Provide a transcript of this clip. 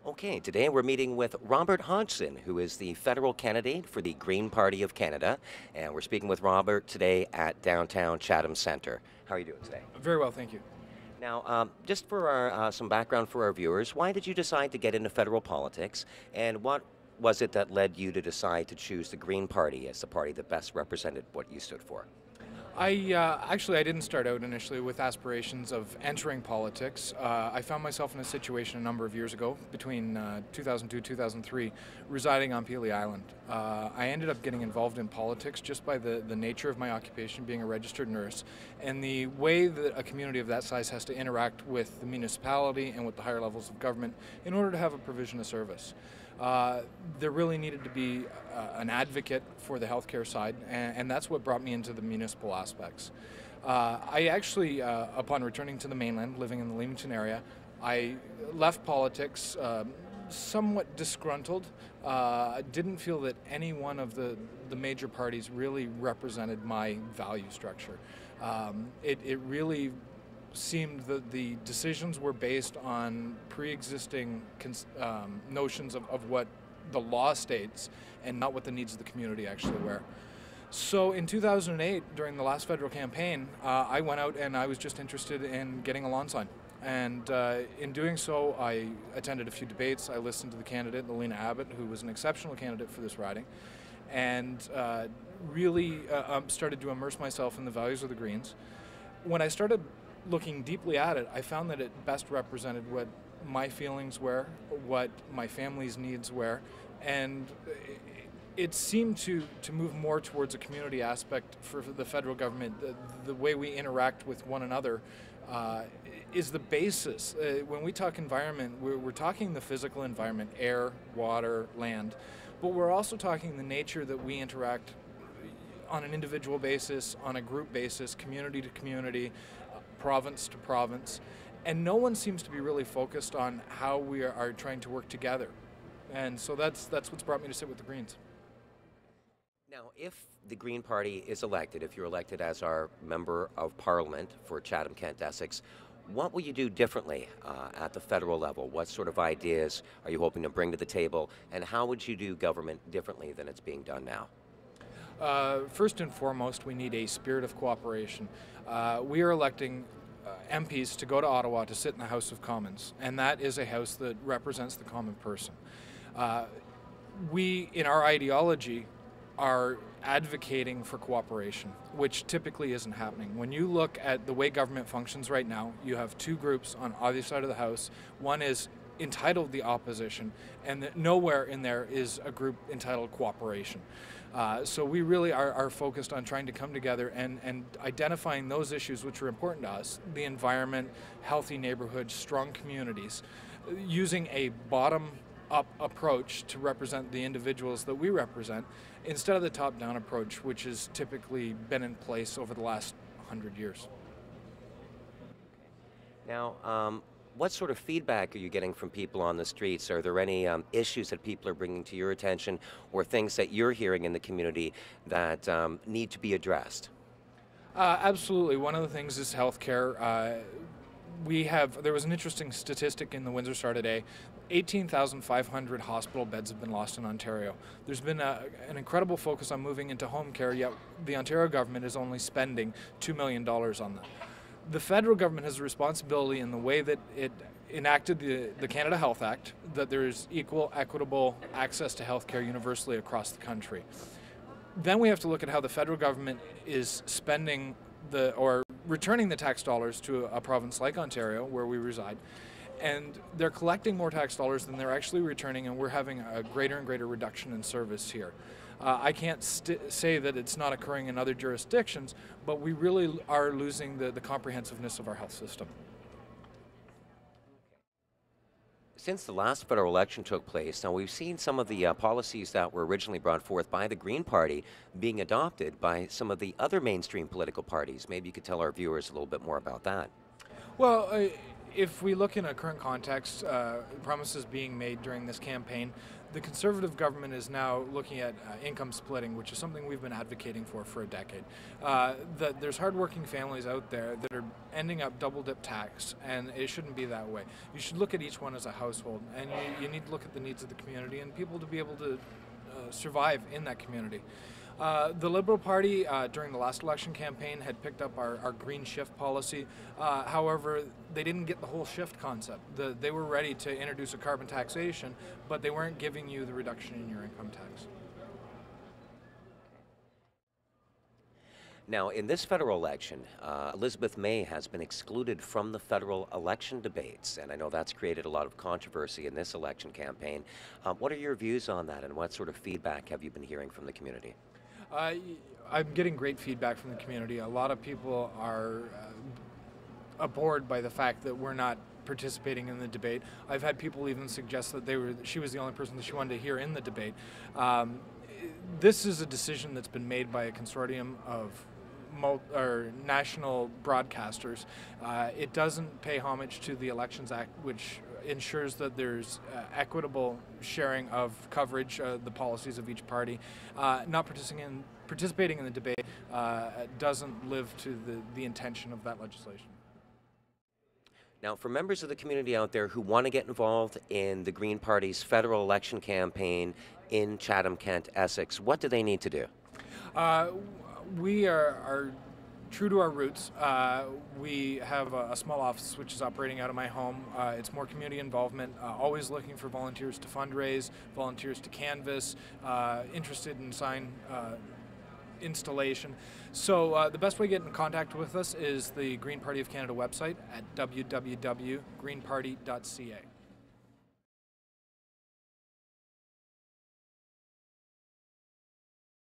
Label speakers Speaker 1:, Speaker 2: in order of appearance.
Speaker 1: Okay, today we're meeting with Robert Hodgson, who is the federal candidate for the Green Party of Canada. And we're speaking with Robert today at downtown Chatham Centre. How are you doing today?
Speaker 2: Very well, thank you.
Speaker 1: Now, just for some background for our viewers, why did you decide to get into federal politics? And what was it that led you to decide to choose the Green Party as the party that best represented what you stood for?
Speaker 2: I didn't start out initially with aspirations of entering politics. I found myself in a situation a number of years ago, between 2002 2003, residing on Pelee Island. I ended up getting involved in politics just by the nature of my occupation, being a registered nurse, and the way that a community of that size has to interact with the municipality and with the higher levels of government in order to have a provision of service. There really needed to be an advocate for the healthcare side, and that's what brought me into the municipal aspects. I actually, upon returning to the mainland, living in the Leamington area, I left politics somewhat disgruntled. Didn't feel that any one of the major parties really represented my value structure. It really seemed that the decisions were based on pre-existing notions of what the law states and not what the needs of the community actually were. So in 2008, during the last federal campaign, I went out and I was just interested in getting a lawn sign. And in doing so, I attended a few debates. I listened to the candidate, Lena Abbott, who was an exceptional candidate for this riding, and really started to immerse myself in the values of the Greens. When I started looking deeply at it, I found that it best represented what my feelings were, what my family's needs were, and it seemed to move more towards a community aspect for the federal government. The way we interact with one another is the basis. When we talk environment, we're talking the physical environment, air, water, land, but we're also talking the nature that we interact on an individual basis, on a group basis, community to community, province to province, and no one seems to be really focused on how we are trying to work together. And so that's what's brought me to sit with the Greens.
Speaker 1: Now, if the Green Party is elected, if you're elected as our Member of Parliament for Chatham-Kent-Essex, what will you do differently at the federal level? What sort of ideas are you hoping to bring to the table, and how would you do government differently than it's being done now?
Speaker 2: First and foremost, we need a spirit of cooperation. We are electing MPs to go to Ottawa to sit in the House of Commons, and that is a house that represents the common person. We, in our ideology, are advocating for cooperation, which typically isn't happening. When you look at the way government functions right now, you have two groups on either side of the House. One is entitled the opposition, and nowhere in there is a group entitled cooperation. So we really are focused on trying to come together and identifying those issues which are important to us: the environment, healthy neighborhoods, strong communities, using a bottom-up approach to represent the individuals that we represent, instead of the top-down approach, which has typically been in place over the last 100 years.
Speaker 1: Now, what sort of feedback are you getting from people on the streets? Are there any issues that people are bringing to your attention, or things that you're hearing in the community that need to be addressed?
Speaker 2: Absolutely. One of the things is healthcare. There was an interesting statistic in the Windsor Star today. 18,500 hospital beds have been lost in Ontario. There's been an incredible focus on moving into home care, yet the Ontario government is only spending $2 million on that. The federal government has a responsibility in the way that it enacted the Canada Health Act, that there is equal, equitable access to health care universally across the country. Then we have to look at how the federal government is spending or returning the tax dollars to a province like Ontario, where we reside, and they're collecting more tax dollars than they're actually returning, and we're having a greater and greater reduction in service here. I can't say that it's not occurring in other jurisdictions, but we really are losing the comprehensiveness of our health system.
Speaker 1: Since the last federal election took place, now we've seen some of the policies that were originally brought forth by the Green Party being adopted by some of the other mainstream political parties. Maybe you could tell our viewers a little bit more about that.
Speaker 2: Well, If we look in a current context, promises being made during this campaign, the Conservative government is now looking at income splitting, which is something we've been advocating for a decade. That there's hardworking families out there that are ending up double-dip tax, and it shouldn't be that way. You should look at each one as a household, and you need to look at the needs of the community and people to be able to survive in that community. The Liberal Party, during the last election campaign, had picked up our green shift policy. However, they didn't get the whole shift concept. They were ready to introduce a carbon taxation, but they weren't giving you the reduction in your income tax.
Speaker 1: Now, in this federal election, Elizabeth May has been excluded from the federal election debates, and I know that's created a lot of controversy in this election campaign. What are your views on that, and what sort of feedback have you been hearing from the community?
Speaker 2: I'm getting great feedback from the community. A lot of people are abhorred by the fact that we're not participating in the debate. I've had people even suggest that she was the only person that she wanted to hear in the debate. This is a decision that's been made by a consortium of national broadcasters. It doesn't pay homage to the Elections Act, which ensures that there's equitable sharing of coverage, the policies of each party. Not participating in the debate doesn't live to the intention of that legislation.
Speaker 1: Now, for members of the community out there who want to get involved in the Green Party's federal election campaign in Chatham-Kent-Essex, what do they need to do?
Speaker 2: We are true to our roots. We have a small office which is operating out of my home. It's more community involvement, always looking for volunteers to fundraise, volunteers to canvass, interested in sign installation. So the best way to get in contact with us is the Green Party of Canada website at www.greenparty.ca.